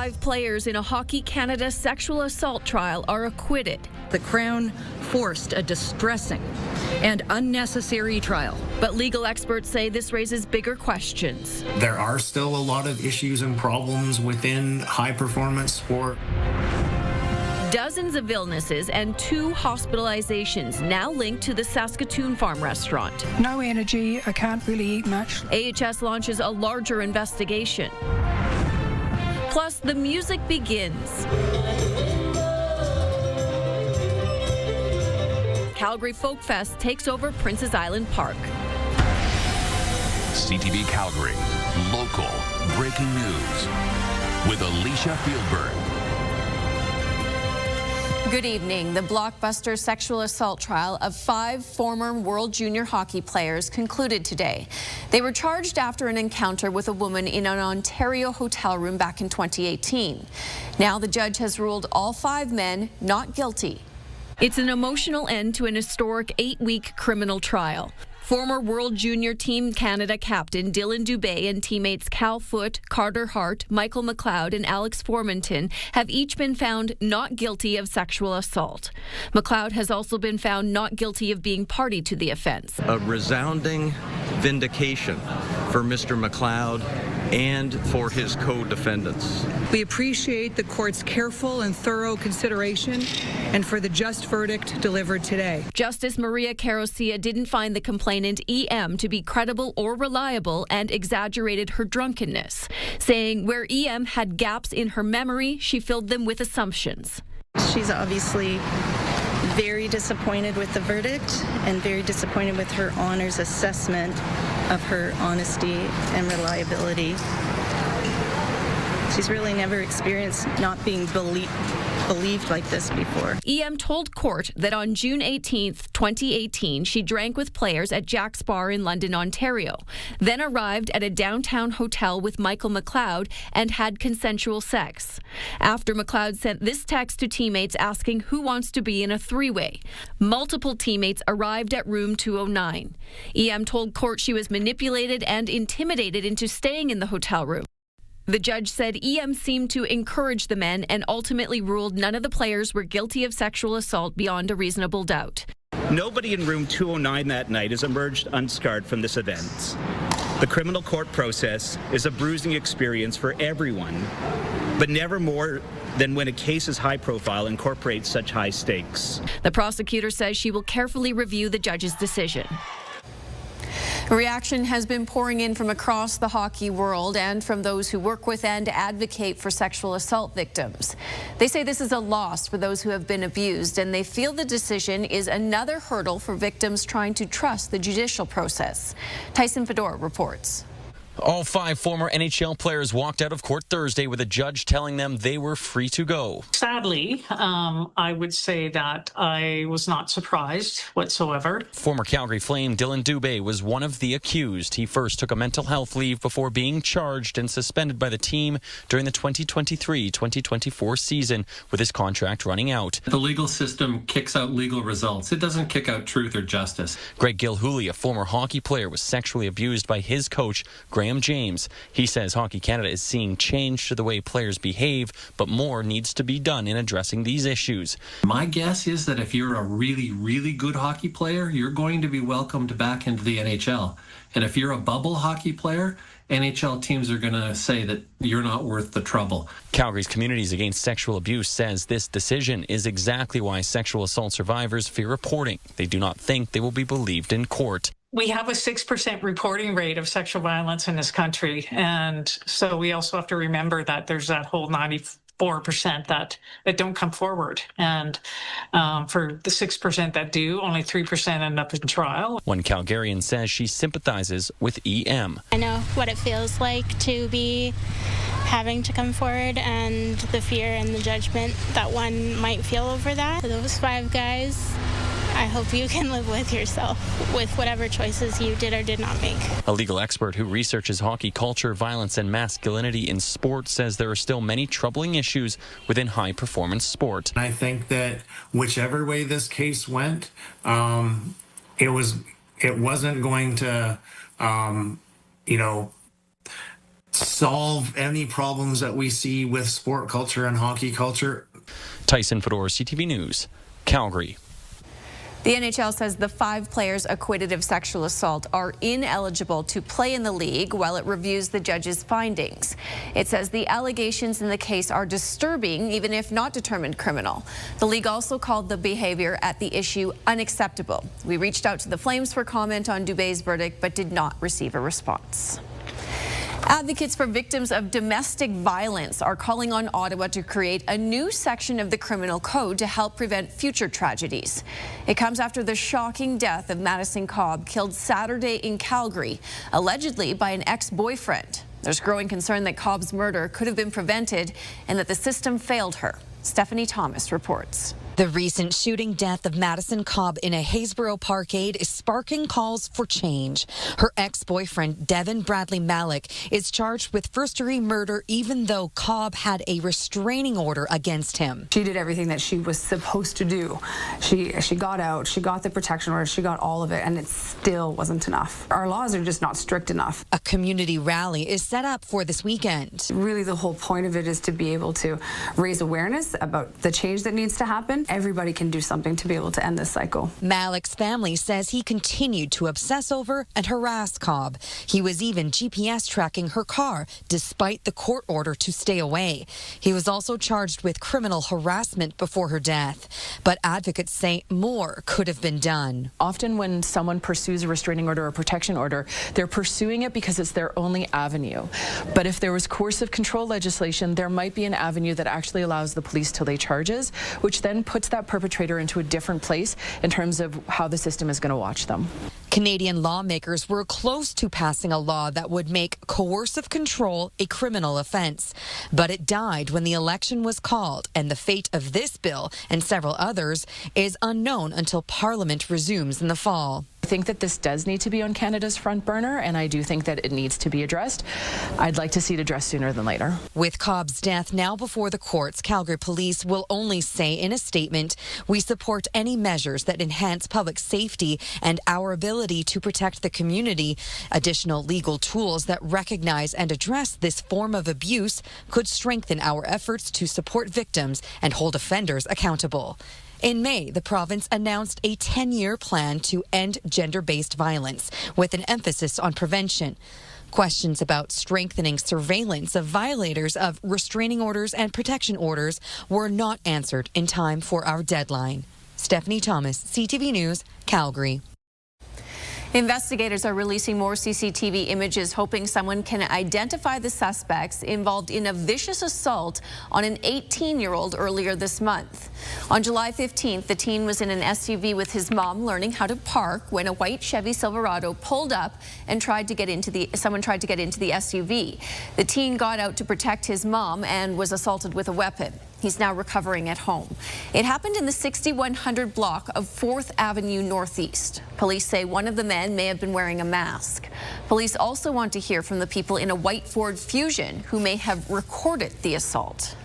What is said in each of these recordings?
5 players in a Hockey Canada sexual assault trial are acquitted. The Crown forced a distressing and unnecessary trial. But legal experts say this raises bigger questions. There are still a lot of issues and problems within high-performance sport. Dozens of illnesses and 2 hospitalizations now linked to the Saskatoon Farm restaurant. No energy, I can't really eat much. AHS launches a larger investigation. Plus, the music begins. Calgary Folkfest takes over Prince's Island Park. CTV Calgary, local breaking news with Alicia Fieldberg. Good evening. The blockbuster sexual assault trial of 5 former World Junior hockey players concluded today. They were charged after an encounter with a woman in an Ontario hotel room back in 2018. Now the judge has ruled all 5 men not guilty. It's an emotional end to an historic 8-week criminal trial. Former World Junior Team Canada captain Dylan Dubé and teammates Cal Foote, Carter Hart, Michael McLeod and Alex Formanton have each been found not guilty of sexual assault. McLeod has also been found not guilty of being party to the offense. A resounding vindication for Mr. McLeod and for his co-defendants. We appreciate the court's careful and thorough consideration and for the just verdict delivered today. Justice Maria Carosia didn't find the complainant EM to be credible or reliable and exaggerated her drunkenness, saying where EM had gaps in her memory, she filled them with assumptions. She's obviously very disappointed with the verdict and very disappointed with her honor's assessment of her honesty and reliability. She's really never experienced not being believed like this before. EM told court that on June 18th, 2018, she drank with players at Jack's Bar in London, Ontario, then arrived at a downtown hotel with Michael McLeod and had consensual sex. After, McLeod sent this text to teammates asking who wants to be in a 3-way. Multiple teammates arrived at room 209. EM told court she was manipulated and intimidated into staying in the hotel room. The judge said EM seemed to encourage the men and ultimately ruled none of the players were guilty of sexual assault beyond a reasonable doubt. Nobody in room 209 that night has emerged unscarred from this event. The criminal court process is a bruising experience for everyone, but never more than when a case is high profile incorporates such high stakes. The prosecutor says she will carefully review the judge's decision. A reaction has been pouring in from across the hockey world and from those who work with and advocate for sexual assault victims. They say this is a loss for those who have been abused, and they feel the decision is another hurdle for victims trying to trust the judicial process. Tyson Fedor reports. All 5 former NHL players walked out of court Thursday with a judge telling them they were free to go. Sadly, I would say that I was not surprised whatsoever. Former Calgary Flame Dylan Dubé was one of the accused. He first took a mental health leave before being charged and suspended by the team during the 2023-2024 season, with his contract running out. The legal system kicks out legal results. It doesn't kick out truth or justice. Greg Gilhooly, a former hockey player, was sexually abused by his coach, Graham James. He says Hockey Canada is seeing change to the way players behave, but more needs to be done in addressing these issues. My guess is that if you're a really, really good hockey player, you're going to be welcomed back into the NHL. And if you're a bubble hockey player, NHL teams are going to say that you're not worth the trouble. Calgary's Communities Against Sexual Abuse says this decision is exactly why sexual assault survivors fear reporting. They do not think they will be believed in court. We have a 6% reporting rate of sexual violence in this country. And so we also have to remember that there's that whole 94% that don't come forward. And for the 6% that do, only 3% end up in trial. One Calgarian says she sympathizes with EM. I know what it feels like to be having to come forward and the fear and the judgment that one might feel over that. For those 5 guys, I hope you can live with yourself with whatever choices you did or did not make. A legal expert who researches hockey culture, violence, and masculinity in sport says there are still many troubling issues within high-performance sport. I think that whichever way this case went, it wasn't going to, solve any problems that we see with sport culture and hockey culture. Tyson Fedor, CTV News, Calgary. The NHL says the 5 players acquitted of sexual assault are ineligible to play in the league while it reviews the judge's findings. It says the allegations in the case are disturbing, even if not determined criminal. The league also called the behavior at the issue unacceptable. We reached out to the Flames for comment on Dubé's verdict, but did not receive a response. Advocates for victims of domestic violence are calling on Ottawa to create a new section of the criminal code to help prevent future tragedies. It comes after the shocking death of Madison Cobb, killed Saturday in Calgary, allegedly by an ex-boyfriend. There's growing concern that Cobb's murder could have been prevented and that the system failed her. Stephanie Thomas reports. The recent shooting death of Madison Cobb in a Haysboro parkade is sparking calls for change. Her ex-boyfriend, Devin Bradley Malik, is charged with first-degree murder even though Cobb had a restraining order against him. She did everything that she was supposed to do. She got out, she got the protection order, she got all of it, and it still wasn't enough. Our laws are just not strict enough. A community rally is set up for this weekend. Really, the whole point of it is to be able to raise awareness about the change that needs to happen. Everybody can do something to be able to end this cycle. Malik's family says he continued to obsess over and harass Cobb. He was even GPS tracking her car despite the court order to stay away. He was also charged with criminal harassment before her death. But advocates say more could have been done. Often when someone pursues a restraining order or protection order, they're pursuing it because it's their only avenue. But if there was coercive control legislation, there might be an avenue that actually allows the police to lay charges, which then puts that perpetrator into a different place in terms of how the system is going to watch them. Canadian lawmakers were close to passing a law that would make coercive control a criminal offense. But it died when the election was called, and the fate of this bill and several others is unknown until Parliament resumes in the fall. I think that this does need to be on Canada's front burner, and I do think that it needs to be addressed. I'd like to see it addressed sooner than later. With Cobb's death now before the courts, Calgary Police will only say in a statement, "We support any measures that enhance public safety and our ability to protect the community. Additional legal tools that recognize and address this form of abuse could strengthen our efforts to support victims and hold offenders accountable." In May, the province announced a 10-year plan to end gender-based violence with an emphasis on prevention. Questions about strengthening surveillance of violators of restraining orders and protection orders were not answered in time for our deadline. Stephanie Thomas, CTV News, Calgary. Investigators are releasing more CCTV images, hoping someone can identify the suspects involved in a vicious assault on an 18-year-old earlier this month. On July 15th, the teen was in an SUV with his mom learning how to park when a white Chevy Silverado pulled up and someone tried to get into the SUV. The teen got out to protect his mom and was assaulted with a weapon. He's now recovering at home. It happened in the 6100 block of 4th Avenue Northeast. Police say one of the men may have been wearing a mask. Police also want to hear from the people in a white Ford Fusion who may have recorded the assault.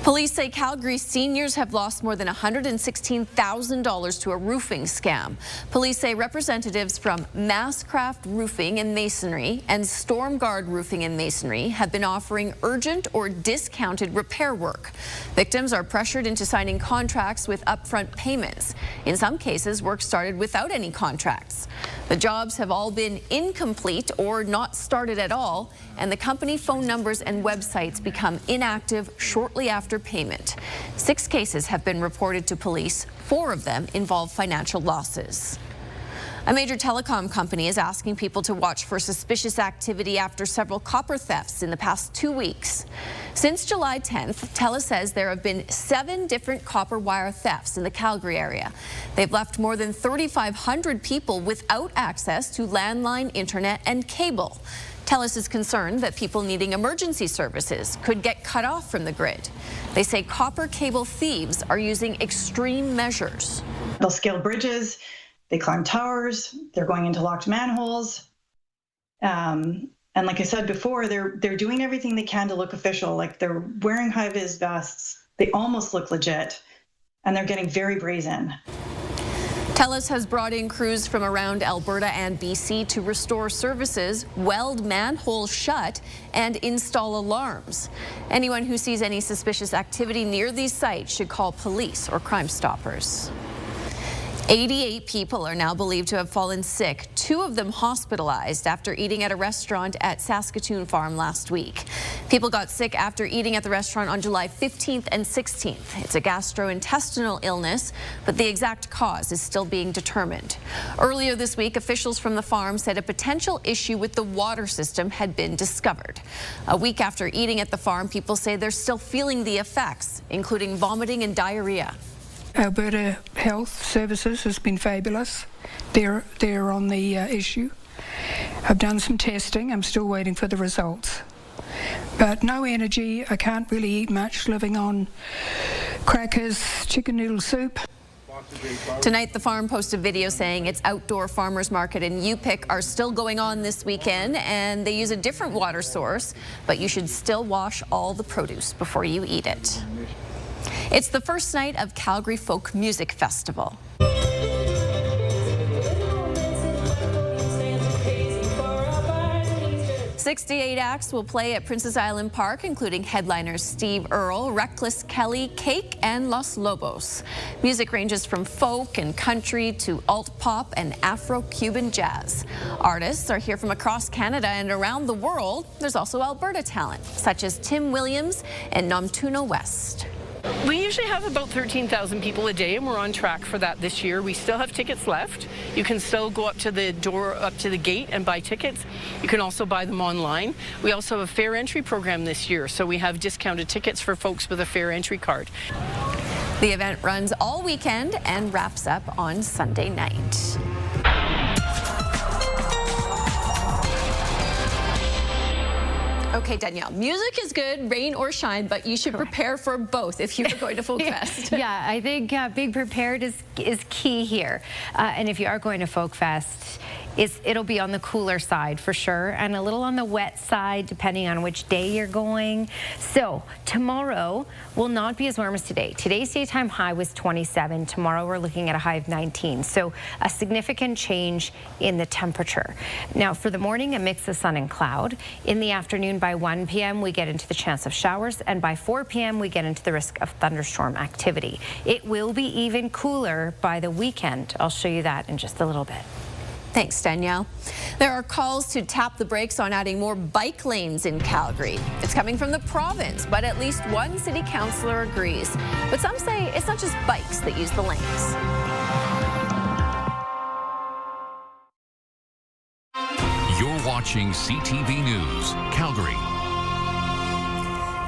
Police say Calgary seniors have lost more than $116,000 to a roofing scam. Police say representatives from Masscraft Roofing and Masonry and Stormguard Roofing and Masonry have been offering urgent or discounted repair work. Victims are pressured into signing contracts with upfront payments. In some cases, work started without any contracts. The jobs have all been incomplete or not started at all, and the company phone numbers and websites become inactive shortly after payment. 6 cases have been reported to police. 4 of them involve financial losses. A major telecom company is asking people to watch for suspicious activity after several copper thefts in the past 2 weeks. Since July 10th, TELUS says there have been 7 different copper wire thefts in the Calgary area. They've left more than 3,500 people without access to landline, internet, and cable. TELUS is concerned that people needing emergency services could get cut off from the grid. They say copper cable thieves are using extreme measures. They'll scale bridges, they climb towers, they're going into locked manholes. And like I said before, they're doing everything they can to look official. Like they're wearing high-vis vests, they almost look legit, and they're getting very brazen. TELUS has brought in crews from around Alberta and BC to restore services, weld manholes shut, and install alarms. Anyone who sees any suspicious activity near these sites should call police or Crime Stoppers. 88 people are now believed to have fallen sick, 2 of them hospitalized after eating at a restaurant at Saskatoon Farm last week. People got sick after eating at the restaurant on July 15th and 16th. It's a gastrointestinal illness, but the exact cause is still being determined. Earlier this week, officials from the farm said a potential issue with the water system had been discovered. A week after eating at the farm, people say they're still feeling the effects, including vomiting and diarrhea. Alberta Health Services has been fabulous. They're on the issue. I've done some testing. I'm still waiting for the results. But no energy. I can't really eat much, living on crackers, chicken noodle soup. Tonight, the farm posted video saying its outdoor farmers market in Yupik are still going on this weekend, and they use a different water source, but you should still wash all the produce before you eat it. It's the first night of Calgary Folk Music Festival. 68 acts will play at Princess Island Park, including headliners Steve Earle, Reckless Kelly, Cake, and Los Lobos. Music ranges from folk and country to alt-pop and Afro-Cuban jazz. Artists are here from across Canada and around the world. There's also Alberta talent, such as Tim Williams and Namtuna West. We usually have about 13,000 people a day, and we're on track for that this year. We still have tickets left. You can still go up to the door, up to the gate, and buy tickets. You can also buy them online. We also have a fair entry program this year, so we have discounted tickets for folks with a fair entry card. The event runs all weekend and wraps up on Sunday night. Okay, Danielle, music is good, rain or shine, but you should prepare for both if you're going to Folkfest. Yeah, I think being prepared is key here. And if you are going to Folkfest, it'll be on the cooler side for sure, and a little on the wet side depending on which day you're going. So tomorrow will not be as warm as today. Today's daytime high was 27. Tomorrow we're looking at a high of 19. So a significant change in the temperature. Now for the morning, a mix of sun and cloud. In the afternoon by 1 p.m. we get into the chance of showers, and by 4 p.m. we get into the risk of thunderstorm activity. It will be even cooler by the weekend. I'll show you that in just a little bit. Thanks, Danielle. There are calls to tap the brakes on adding more bike lanes in Calgary. It's coming from the province, but at least one city councillor agrees. But some say it's not just bikes that use the lanes. You're watching CTV News, Calgary.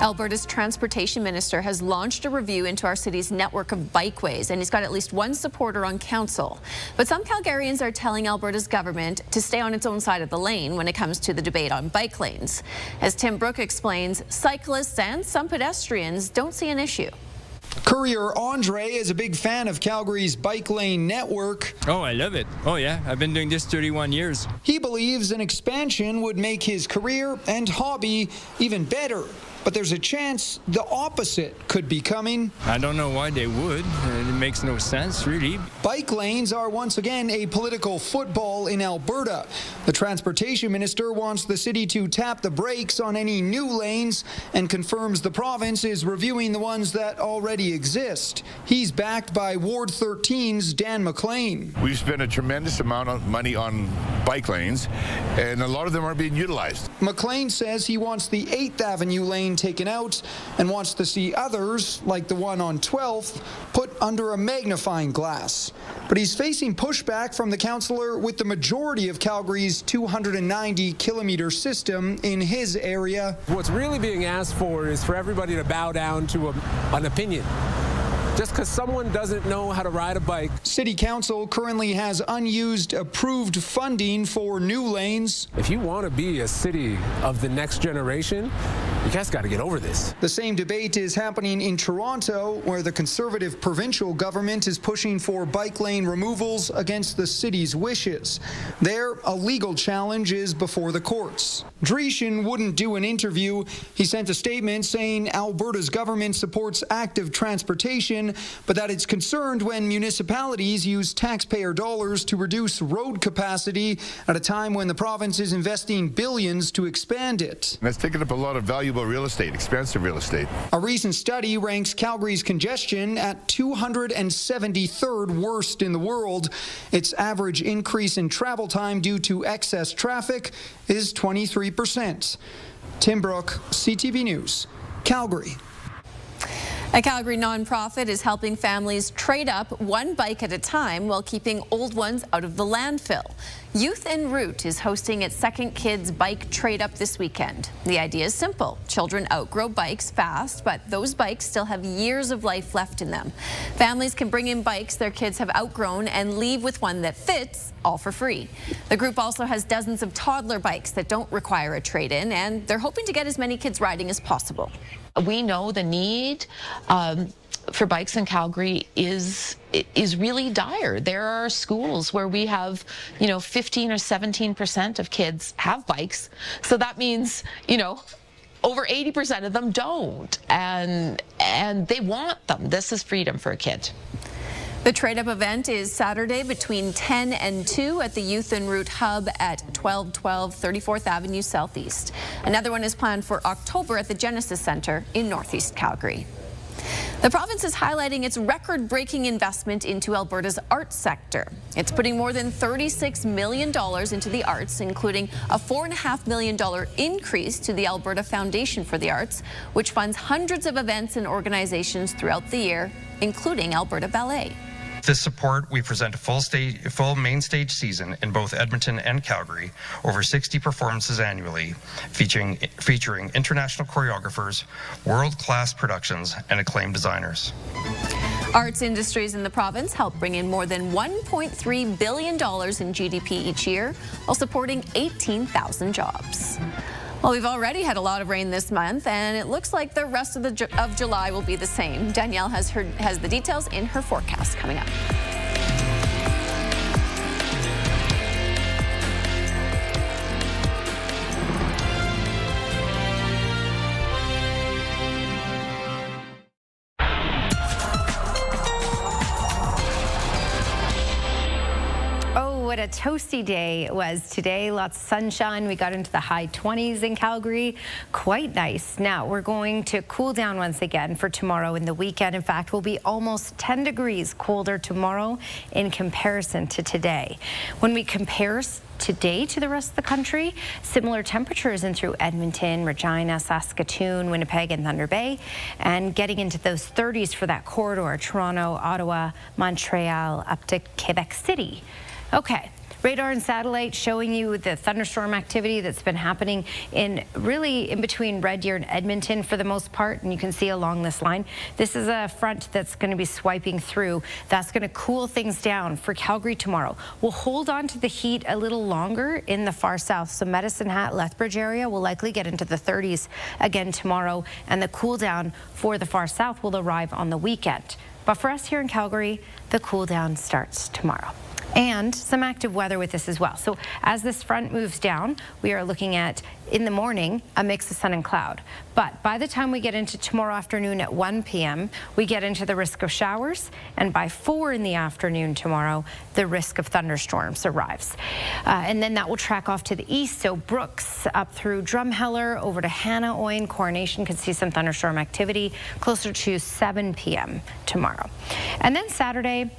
Alberta's Transportation Minister has launched a review into our city's network of bikeways, and he's got at least one supporter on council. But some Calgarians are telling Alberta's government to stay on its own side of the lane when it comes to the debate on bike lanes. As Tim Brooke explains, cyclists and some pedestrians don't see an issue. Courier Andre is a big fan of Calgary's bike lane network. Oh, I love it. Oh, yeah. I've been doing this 31 years. He believes an expansion would make his career and hobby even better. But there's a chance the opposite could be coming. I don't know why they would. It makes no sense, really. Bike lanes are once again a political football in Alberta. The Transportation Minister wants the city to tap the brakes on any new lanes and confirms the province is reviewing the ones that already exist. He's backed by Ward 13's Dan McLean. We've spent a tremendous amount of money on bike lanes, and a lot of them are being utilized. McLean says he wants the 8th Avenue lane taken out and wants to see others, like the one on 12th, put under a magnifying glass. But he's facing pushback from the councillor with the majority of Calgary's 290-kilometre system in his area. What's really being asked for is for everybody to bow down to an opinion. Just because someone doesn't know how to ride a bike. City Council currently has unused approved funding for new lanes. If you want to be a city of the next generation, You guys got to get over this. The same debate is happening in Toronto, where the Conservative provincial government is pushing for bike lane removals against the city's wishes. There, a legal challenge is before the courts. Dreeshen wouldn't do an interview. He sent a statement saying Alberta's government supports active transportation, but that it's concerned when municipalities use taxpayer dollars to reduce road capacity at a time when the province is investing billions to expand it. That's taken up a lot of valuable real estate, expensive real estate. A recent study ranks Calgary's congestion at 273rd worst in the world. Its average increase in travel time due to excess traffic is 23%. Tim Brooke, CTV News, Calgary. A Calgary nonprofit is helping families trade up one bike at a time while keeping old ones out of the landfill. Youth en Route is hosting its second Kids Bike Trade Up this weekend. The idea is simple. Children outgrow bikes fast, but those bikes still have years of life left in them. Families can bring in bikes their kids have outgrown and leave with one that fits, all for free. The group also has dozens of toddler bikes that don't require a trade-in, and they're hoping to get as many kids riding as possible. We know the need for bikes in Calgary is really dire. There are schools where we have, 15 or 17% of kids have bikes. So that means, over 80% of them don't, and they want them. This is freedom for a kid. The trade-up event is Saturday between 10 and 2 at the Youth en Route Hub at 1212 34th Avenue Southeast. Another one is planned for October at the Genesis Centre in Northeast Calgary. The province is highlighting its record-breaking investment into Alberta's arts sector. It's putting more than $36 million into the arts, including a $4.5 million increase to the Alberta Foundation for the Arts, which funds hundreds of events and organizations throughout the year, including Alberta Ballet. This support, we present a full main stage season in both Edmonton and Calgary, over 60 performances annually, featuring international choreographers, world-class productions, and acclaimed designers. Arts industries in the province help bring in more than $1.3 billion in GDP each year, while supporting 18,000 jobs. Well, we've already had a lot of rain this month, and it looks like the rest of July will be the same. Danielle has the details in her forecast coming up. What a toasty day it was today. Lots of sunshine. We got into the high 20s in Calgary. Quite nice. Now we're going to cool down once again for tomorrow and the weekend. In fact, we'll be almost 10 degrees colder tomorrow in comparison to today. When we compare today to the rest of the country, similar temperatures in through Edmonton, Regina, Saskatoon, Winnipeg, and Thunder Bay, and getting into those 30s for that corridor, Toronto, Ottawa, Montreal, up to Quebec City. Okay, radar and satellite showing you the thunderstorm activity that's been happening in between Red Deer and Edmonton for the most part, and you can see along this line. This is a front that's going to be swiping through. That's going to cool things down for Calgary tomorrow. We'll hold on to the heat a little longer in the far south. So Medicine Hat, Lethbridge area will likely get into the 30s again tomorrow, and the cool down for the far south will arrive on the weekend. But for us here in Calgary, the cool down starts tomorrow. And some active weather with this as well. So as this front moves down, we are looking at, in the morning, a mix of sun and cloud. But by the time we get into tomorrow afternoon at 1 p.m., we get into the risk of showers. And by 4 in the afternoon tomorrow, the risk of thunderstorms arrives. And then that will track off to the east. So Brooks up through Drumheller over to Hannah-Oyen, Coronation could see some thunderstorm activity closer to 7 p.m. tomorrow. And then Saturday,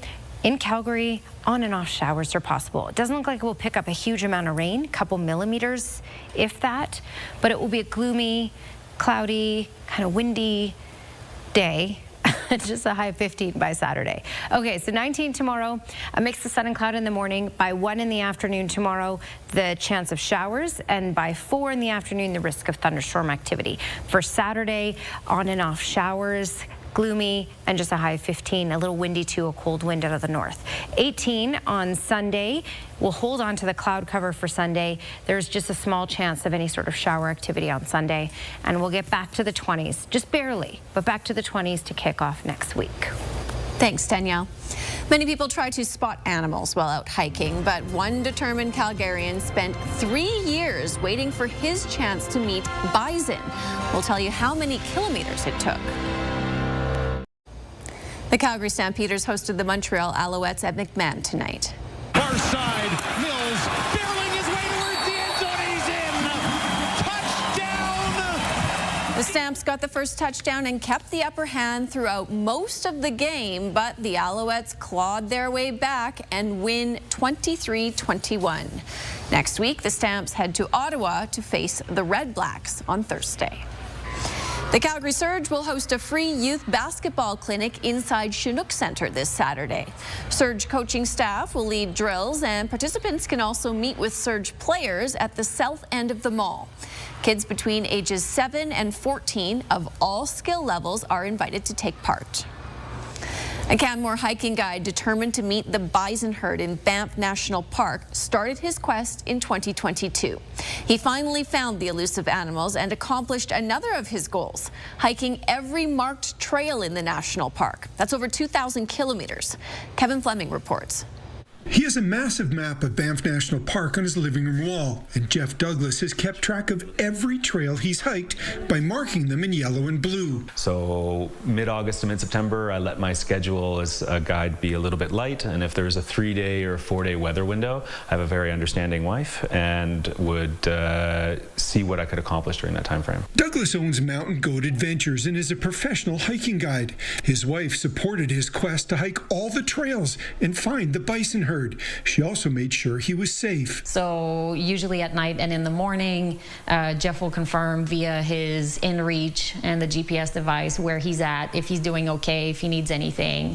in Calgary, on and off showers are possible. It doesn't look like it will pick up a huge amount of rain, a couple millimeters, if that, but it will be a gloomy, cloudy, kind of windy day. Just a high of 15 by Saturday. Okay, so 19 tomorrow, a mix of sun and cloud in the morning. By 1 in the afternoon tomorrow, the chance of showers, and by 4 in the afternoon, the risk of thunderstorm activity. For Saturday, on and off showers, gloomy, and just a high of 15. A little windy too, a cold wind out of the north. 18 on Sunday. We'll hold on to the cloud cover for Sunday. There's just a small chance of any sort of shower activity on Sunday, and we'll get back to the 20s, just barely, but back to the 20s to kick off next week. Thanks, Danielle. Many people try to spot animals while out hiking, but one determined Calgarian spent 3 years waiting for his chance to meet bison. We'll tell you how many kilometers it took. The Calgary Stampeders hosted the Montreal Alouettes at McMahon tonight. Far side, Mills barreling his way towards the end zone. He's in. Touchdown! The Stamps got the first touchdown and kept the upper hand throughout most of the game, but the Alouettes clawed their way back and win 23-21. Next week, the Stamps head to Ottawa to face the Red Blacks on Thursday. The Calgary Surge will host a free youth basketball clinic inside Chinook Centre this Saturday. Surge coaching staff will lead drills, and participants can also meet with Surge players at the south end of the mall. Kids between ages 7 and 14 of all skill levels are invited to take part. A Canmore hiking guide determined to meet the bison herd in Banff National Park started his quest in 2022. He finally found the elusive animals and accomplished another of his goals, hiking every marked trail in the national park. That's over 2,000 kilometers. Kevin Fleming reports. He has a massive map of Banff National Park on his living room wall, and Jeff Douglas has kept track of every trail he's hiked by marking them in yellow and blue. So mid-August to mid-September, I let my schedule as a guide be a little bit light, and if there's a 3-day or 4-day weather window, I have a very understanding wife and would see what I could accomplish during that time frame. Douglas owns Mountain Goat Adventures and is a professional hiking guide. His wife supported his quest to hike all the trails and find the bison herd. She also made sure he was safe. So usually at night and in the morning, Jeff will confirm via his InReach and the GPS device where he's at, if he's doing okay, if he needs anything,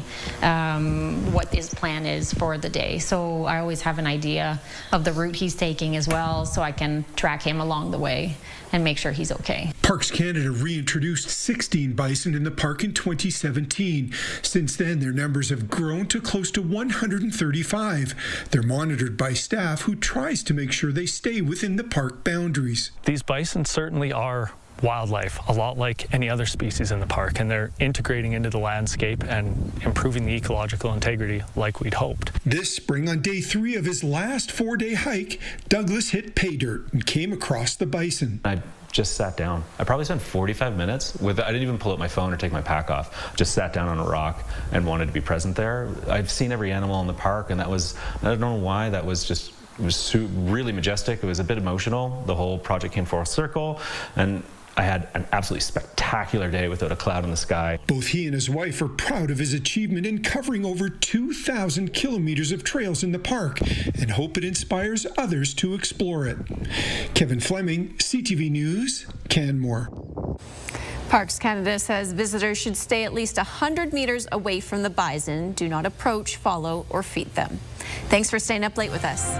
what his plan is for the day. So I always have an idea of the route he's taking as well, so I can track him along the way and make sure he's okay. Parks Canada reintroduced 16 bison in the park in 2017. Since then, their numbers have grown to close to 135. They're monitored by staff who tries to make sure they stay within the park boundaries. These bison certainly are wildlife, a lot like any other species in the park, and they're integrating into the landscape and improving the ecological integrity like we'd hoped. This spring, on day 3 of his last 4-day hike, Douglas hit pay dirt and came across the bison. I just sat down. I probably spent 45 minutes I didn't even pull up my phone or take my pack off. Just sat down on a rock and wanted to be present there. I've seen every animal in the park, and I don't know why, it was really majestic. It was a bit emotional. The whole project came full circle, and I had an absolutely spectacular day without a cloud in the sky. Both he and his wife are proud of his achievement in covering over 2,000 kilometers of trails in the park and hope it inspires others to explore it. Kevin Fleming, CTV News, Canmore. Parks Canada says visitors should stay at least 100 meters away from the bison. Do not approach, follow, or feed them. Thanks for staying up late with us.